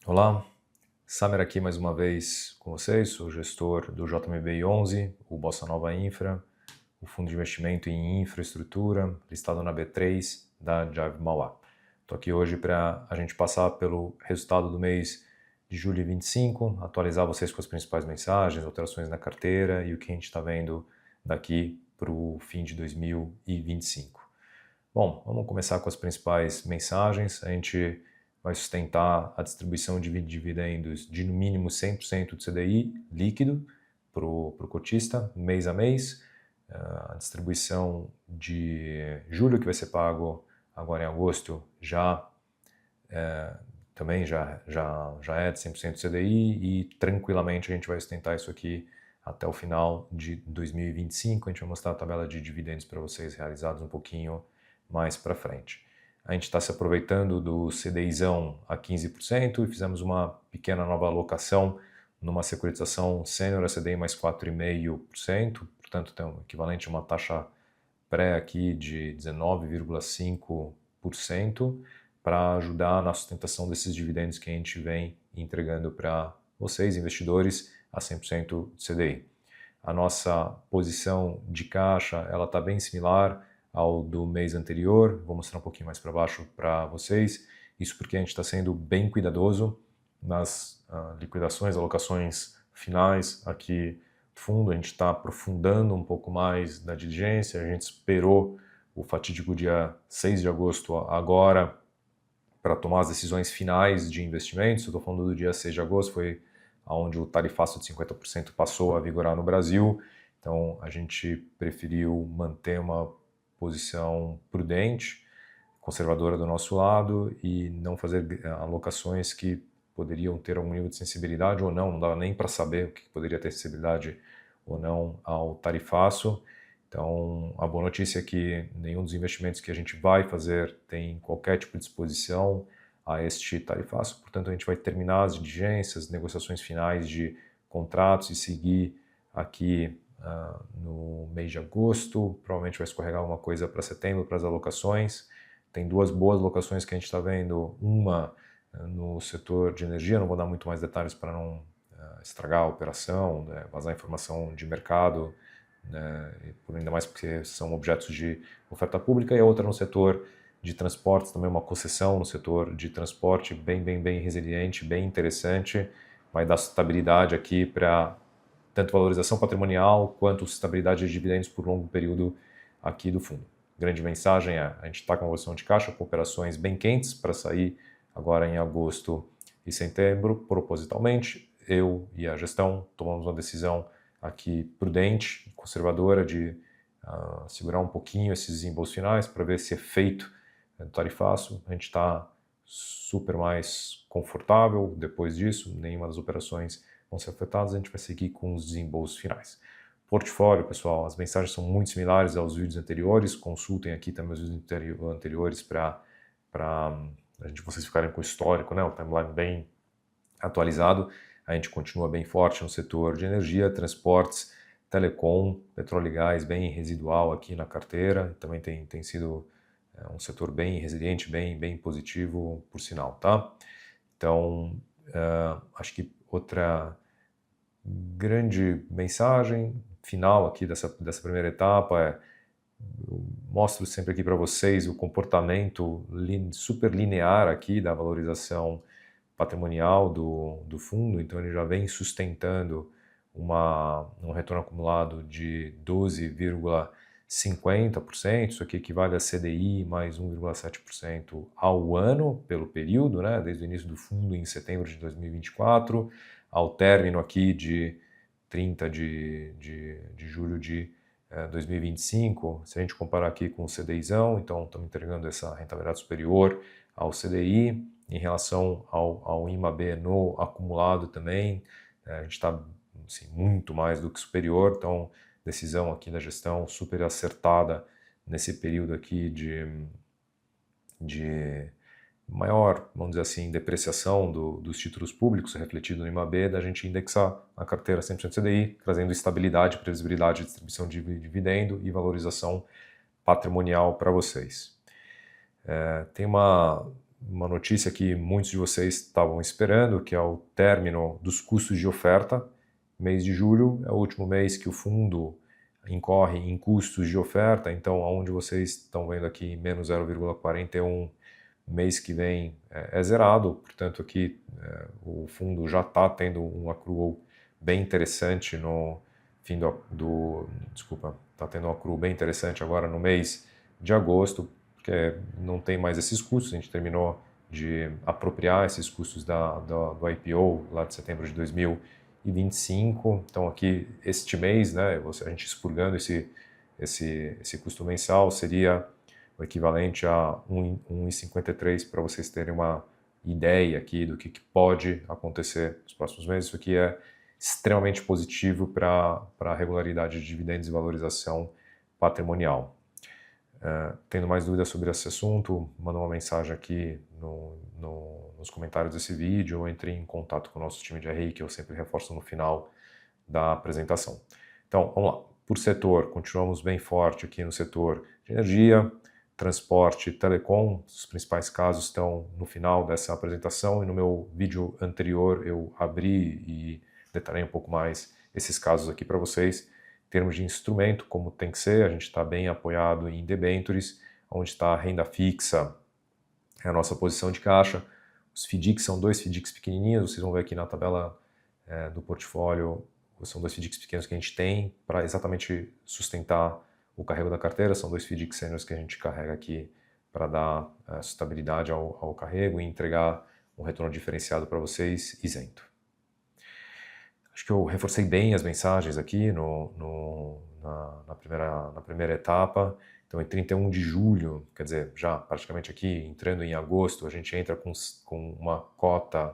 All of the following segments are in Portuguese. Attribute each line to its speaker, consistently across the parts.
Speaker 1: Olá, Samer aqui mais uma vez com vocês, sou gestor do JMBI11, o Bossa Nova Infra, o fundo de investimento em infraestrutura, listado na B3 da Jive Mauá. Estou aqui hoje para a gente passar pelo resultado do mês de julho de 25, atualizar vocês com as principais mensagens, alterações na carteira e o que a gente está vendo daqui para o fim de 2025. Bom, vamos começar com as principais mensagens. A gente vai sustentar a distribuição de dividendos de no mínimo 100% do CDI líquido para o cotista, mês a mês. A distribuição de julho, que vai ser pago agora em agosto, também já é de 100% do CDI e tranquilamente a gente vai sustentar isso aqui até o final de 2025. A gente vai mostrar a tabela de dividendos para vocês realizados um pouquinho mais para frente. A gente está se aproveitando do CDIzão a 15% e fizemos uma pequena nova alocação numa securitização sênior a CDI mais 4,5%, portanto tem um equivalente a uma taxa pré aqui de 19,5% para ajudar na sustentação desses dividendos que a gente vem entregando para vocês, investidores, a 100% do CDI. A nossa posição de caixa ela está bem similar ao do mês anterior, vou mostrar um pouquinho mais para baixo para vocês, isso porque a gente está sendo bem cuidadoso nas liquidações, alocações finais aqui do fundo, a gente está aprofundando um pouco mais na diligência, a gente esperou o fatídico dia 6 de agosto agora para tomar as decisões finais de investimentos. Eu estou falando do dia 6 de agosto, foi onde o tarifaço de 50% passou a vigorar no Brasil, então a gente preferiu manter uma posição prudente, conservadora do nosso lado e não fazer alocações que poderiam ter algum nível de sensibilidade ou não dava nem para saber o que poderia ter sensibilidade ou não ao tarifaço. Então, a boa notícia é que nenhum dos investimentos que a gente vai fazer tem qualquer tipo de exposição a este tarifaço, portanto a gente vai terminar as diligências, negociações finais de contratos e seguir aqui no mês de agosto, provavelmente vai escorregar alguma coisa para setembro, para as alocações. Tem duas boas alocações que a gente está vendo, uma no setor de energia, não vou dar muito mais detalhes para não estragar a operação, né, vazar informação de mercado, né, ainda mais porque são objetos de oferta pública, e a outra no setor de transportes, também uma concessão no setor de transporte bem resiliente, bem interessante, vai dar estabilidade aqui para tanto valorização patrimonial quanto estabilidade de dividendos por longo período aqui do fundo. Grande mensagem é, a gente está com uma posição de caixa com operações bem quentes para sair agora em agosto e setembro, propositalmente. Eu e a gestão tomamos uma decisão aqui prudente, conservadora, de segurar um pouquinho esses desembolsos finais para ver esse efeito do tarifaço. A gente está super mais confortável depois disso, nenhuma das operações vão ser afetadas, a gente vai seguir com os desembolsos finais. Portfólio, pessoal, as mensagens são muito similares aos vídeos anteriores, consultem aqui também os vídeos anteriores para vocês ficarem com o histórico, né, o timeline bem atualizado. A gente continua bem forte no setor de energia, transportes, telecom, petróleo e gás bem residual aqui na carteira, também tem sido um setor bem resiliente, bem positivo, por sinal, tá? Então, acho que outra grande mensagem final aqui dessa primeira etapa é: eu mostro sempre aqui para vocês o comportamento super linear aqui da valorização patrimonial do fundo, então ele já vem sustentando um retorno acumulado de 12,50%, isso aqui equivale a CDI mais 1,7% ao ano pelo período, né, desde o início do fundo em setembro de 2024 ao término aqui de 30 de julho de 2025, se a gente comparar aqui com o CDIzão, então estamos entregando essa rentabilidade superior ao CDI. Em relação ao IMAB no acumulado também, a gente está assim, muito mais do que superior, então decisão aqui da gestão super acertada nesse período aqui de maior, vamos dizer assim, depreciação dos títulos públicos refletido no IMAB, da gente indexar a carteira 100% CDI, trazendo estabilidade, previsibilidade, distribuição de dividendo e valorização patrimonial para vocês. Tem uma uma notícia que muitos de vocês estavam esperando, que é o término dos custos de oferta. Mês de julho é o último mês que o fundo incorre em custos de oferta, então onde vocês estão vendo aqui menos 0,41, mês que vem é zerado, portanto aqui o fundo já está tendo um accrual bem interessante no fim desculpa, está tendo um accrual bem interessante agora no mês de agosto, porque não tem mais esses custos, a gente terminou de apropriar esses custos do IPO lá de setembro de 2025, então aqui este mês, né, a gente expurgando esse custo mensal seria o equivalente a 1,53 para vocês terem uma ideia aqui do que pode acontecer nos próximos meses. Isso aqui é extremamente positivo para a regularidade de dividendos e valorização patrimonial. Tendo mais dúvidas sobre esse assunto, manda uma mensagem aqui nos comentários desse vídeo ou entre em contato com o nosso time de RI, que eu sempre reforço no final da apresentação. Então, vamos lá. Por setor, continuamos bem forte aqui no setor de energia, transporte, telecom. Os principais casos estão no final dessa apresentação e no meu vídeo anterior eu abri e detalhei um pouco mais esses casos aqui para vocês. Em termos de instrumento, como tem que ser, a gente está bem apoiado em debêntures, onde está a renda fixa, é a nossa posição de caixa. Os FDICs são 2 FDICs pequenininhos, vocês vão ver aqui na tabela do portfólio, são 2 FDICs pequenos que a gente tem para exatamente sustentar o carrego da carteira, são 2 FDICs seniors que a gente carrega aqui para dar sustentabilidade ao carrego e entregar um retorno diferenciado para vocês isento. Acho que eu reforcei bem as mensagens aqui na primeira etapa. Então, em 31 de julho, quer dizer, já praticamente aqui, entrando em agosto, a gente entra com uma cota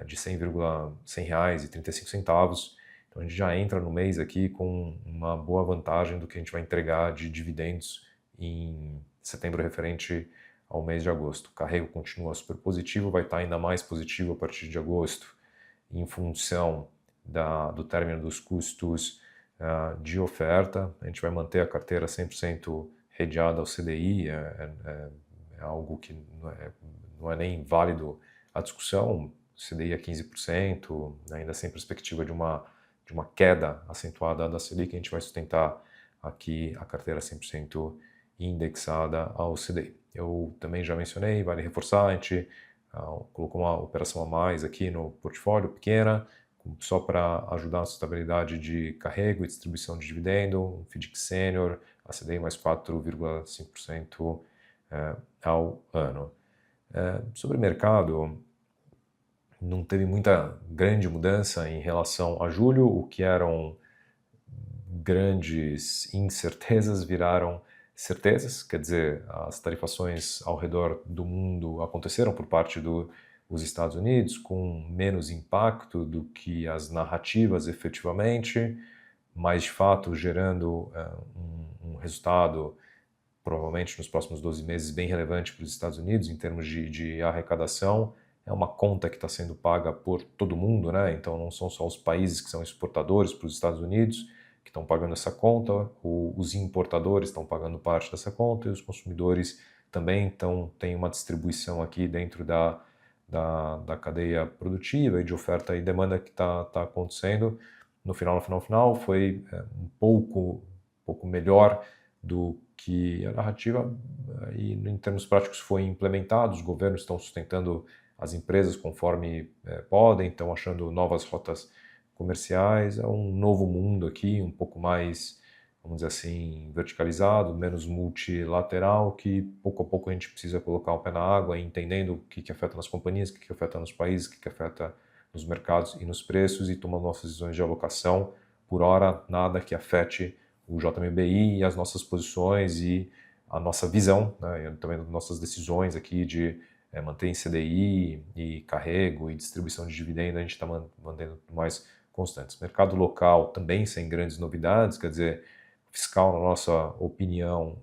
Speaker 1: de R$100,35. Então, a gente já entra no mês aqui com uma boa vantagem do que a gente vai entregar de dividendos em setembro referente ao mês de agosto. O carrego continua super positivo, vai estar ainda mais positivo a partir de agosto, em função do término dos custos de oferta. A gente vai manter a carteira 100% redeada ao CDI, é algo que não é nem válido a discussão. O CDI é 15%, ainda sem perspectiva de uma queda acentuada da Selic, a gente vai sustentar aqui a carteira 100% indexada ao CDI. Eu também já mencionei, vale reforçar, a gente colocou uma operação a mais aqui no portfólio, pequena, só para ajudar a sustentabilidade de carrego e distribuição de dividendo, um FDIC sênior, a CDI mais 4,5% ao ano. Sobre o mercado, não teve muita grande mudança em relação a julho, o que eram grandes incertezas viraram certezas, quer dizer, as tarifações ao redor do mundo aconteceram por parte dos Estados Unidos com menos impacto do que as narrativas efetivamente, mas de fato gerando um resultado provavelmente nos próximos 12 meses bem relevante para os Estados Unidos em termos de arrecadação. É uma conta que está sendo paga por todo mundo, né? Então não são só os países que são exportadores para os Estados Unidos que estão pagando essa conta, os importadores estão pagando parte dessa conta e os consumidores também têm uma distribuição aqui dentro da cadeia produtiva e de oferta e demanda que está acontecendo. No final foi um pouco melhor do que a narrativa e em termos práticos foi implementado, os governos estão sustentando as empresas conforme podem, estão achando novas rotas comerciais, é um novo mundo aqui, um pouco mais, vamos dizer assim, verticalizado, menos multilateral, que pouco a pouco a gente precisa colocar o pé na água, entendendo o que afeta nas companhias, o que afeta nos países, o que afeta nos mercados e nos preços e tomando nossas decisões de alocação. Por hora, nada que afete o JMBI e as nossas posições e a nossa visão, né, e também nossas decisões aqui de manter em CDI e carrego e distribuição de dividendo, a gente está mantendo mais constantes. Mercado local também sem grandes novidades, quer dizer, o fiscal, na nossa opinião,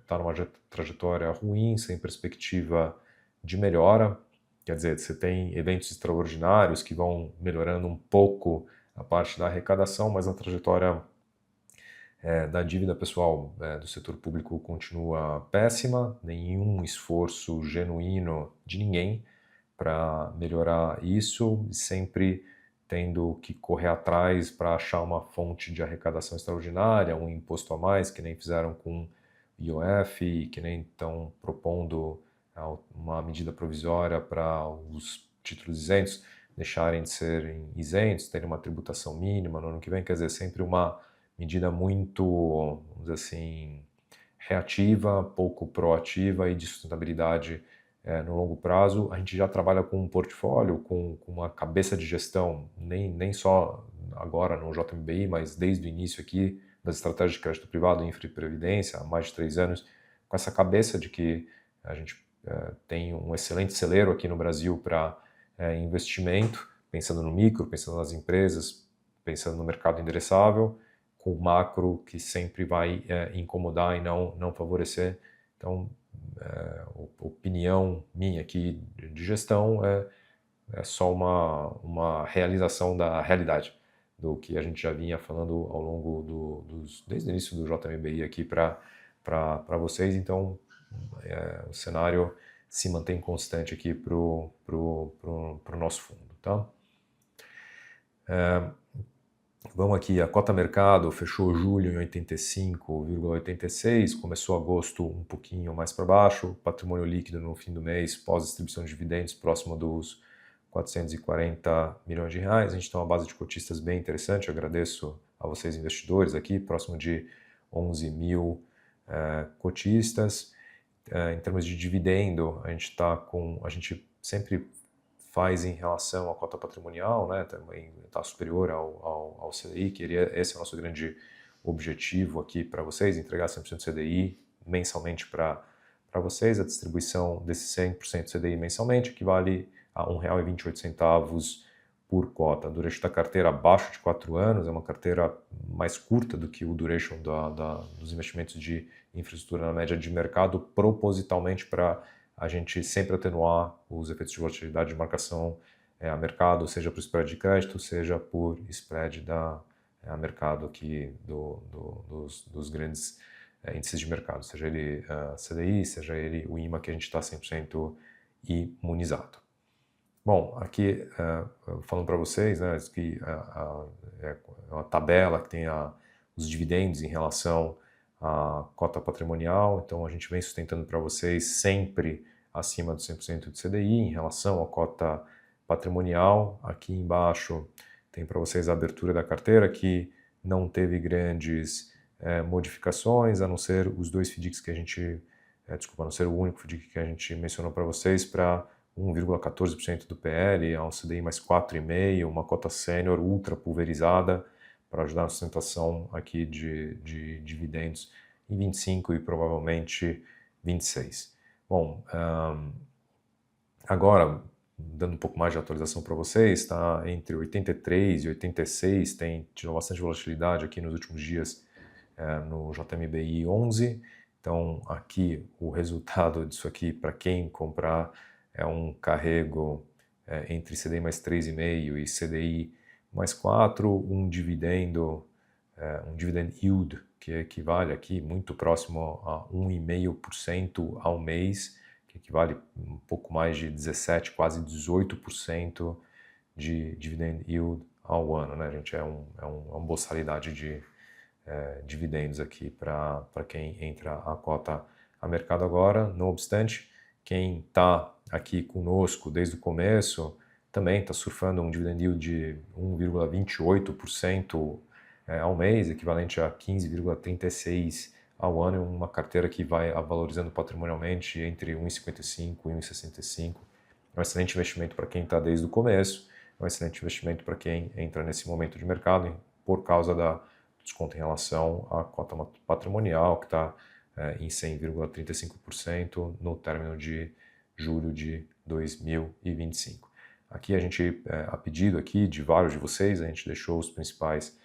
Speaker 1: está numa trajetória ruim, sem perspectiva de melhora, quer dizer, você tem eventos extraordinários que vão melhorando um pouco a parte da arrecadação, mas a trajetória Da dívida pessoal do setor público continua péssima, nenhum esforço genuíno de ninguém para melhorar isso, sempre tendo que correr atrás para achar uma fonte de arrecadação extraordinária, um imposto a mais, que nem fizeram com o IOF, que nem estão propondo uma medida provisória para os títulos isentos deixarem de serem isentos, terem uma tributação mínima no ano que vem, quer dizer, sempre uma medida muito, vamos dizer assim, reativa, pouco proativa e de sustentabilidade no longo prazo. A gente já trabalha com um portfólio, com uma cabeça de gestão, nem só agora no JMBI, mas desde o início aqui das estratégias de crédito privado, infra e previdência, há mais de 3 anos, com essa cabeça de que a gente tem um excelente celeiro aqui no Brasil para investimento, pensando no micro, pensando nas empresas, pensando no mercado endereçável, com o macro que sempre vai incomodar e não favorecer. Então, opinião minha aqui de gestão é só uma realização da realidade, do que a gente já vinha falando ao longo desde o início do JMBI aqui para vocês. Então, o cenário se mantém constante aqui para o nosso fundo. Tá? Vamos aqui, a cota mercado fechou julho em 85,86, começou agosto um pouquinho mais para baixo, patrimônio líquido no fim do mês, pós-distribuição de dividendos, próximo dos 440 milhões de reais. A gente tem uma base de cotistas bem interessante, eu agradeço a vocês investidores aqui, próximo de 11 mil cotistas. Em termos de dividendo, a gente sempre faz em relação à cota patrimonial, né, também está superior ao CDI, que esse é o nosso grande objetivo aqui para vocês, entregar 100% CDI mensalmente para vocês. A distribuição desse 100% CDI mensalmente equivale a R$ 1,28 por cota. A duration da carteira abaixo de 4 anos, é uma carteira mais curta do que o duration dos investimentos de infraestrutura na média de mercado, propositalmente para a gente sempre atenuar os efeitos de volatilidade de marcação a mercado, seja por spread de crédito, seja por spread a mercado aqui dos grandes índices de mercado, seja ele CDI, seja ele o IMA, que a gente está 100% imunizado. Bom, aqui falando para vocês, né, que é uma tabela que tem os dividendos em relação à cota patrimonial, então a gente vem sustentando para vocês sempre acima do 100% de CDI em relação à cota patrimonial. Aqui embaixo tem para vocês a abertura da carteira, que não teve grandes modificações, a não ser os dois FDICs que a gente, a não ser o único FDIC que a gente mencionou para vocês, para 1,14% do PL, a um CDI mais 4,5%, uma cota sênior ultra pulverizada para ajudar na sustentação aqui de dividendos em 25 e provavelmente 26. Bom, agora, dando um pouco mais de atualização para vocês, está entre 83 e 86, tem tido bastante volatilidade aqui nos últimos dias no JMBI 11, então aqui o resultado disso aqui para quem comprar é um carrego entre CDI mais 3,5 e CDI mais 4, um dividend yield que equivale aqui muito próximo a 1,5% ao mês, que equivale um pouco mais de 17, quase 18% de dividend yield ao ano, né, gente? É uma boçalidade de dividendos aqui para quem entra a cota a mercado agora. Não obstante, quem está aqui conosco desde o começo também está surfando um dividend yield de 1,28% ao mês, equivalente a 15,36% ao ano, uma carteira que vai valorizando patrimonialmente entre 1,55 e 1,65. É um excelente investimento para quem está desde o começo, é um excelente investimento para quem entra nesse momento de mercado por causa da desconto em relação à cota patrimonial, que está em 100,35% no término de julho de 2025. Aqui a gente, a pedido aqui de vários de vocês, a gente deixou os principais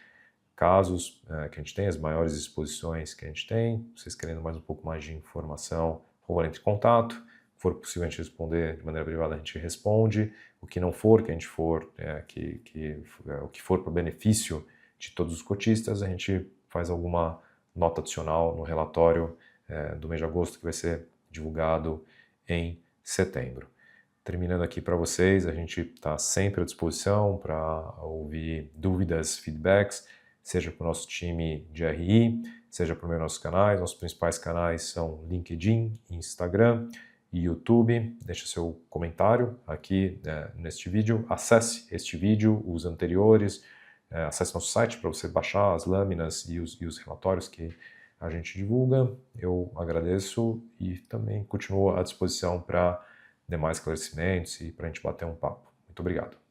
Speaker 1: casos que a gente tem, as maiores exposições que a gente tem. Vocês querendo mais um pouco mais de informação, por favor, entre em contato. Se for possível a gente responder de maneira privada, a gente responde. O que não for, que a gente for, o que for para o benefício de todos os cotistas, a gente faz alguma nota adicional no relatório do mês de agosto, que vai ser divulgado em setembro. Terminando aqui para vocês, a gente está sempre à disposição para ouvir dúvidas, feedbacks, seja para o nosso time de RI, seja para os nossos canais. Nossos principais canais são LinkedIn, Instagram e YouTube. Deixe seu comentário aqui neste vídeo. Acesse este vídeo, os anteriores. Acesse nosso site para você baixar as lâminas e os relatórios que a gente divulga. Eu agradeço e também continuo à disposição para demais esclarecimentos e para a gente bater um papo. Muito obrigado.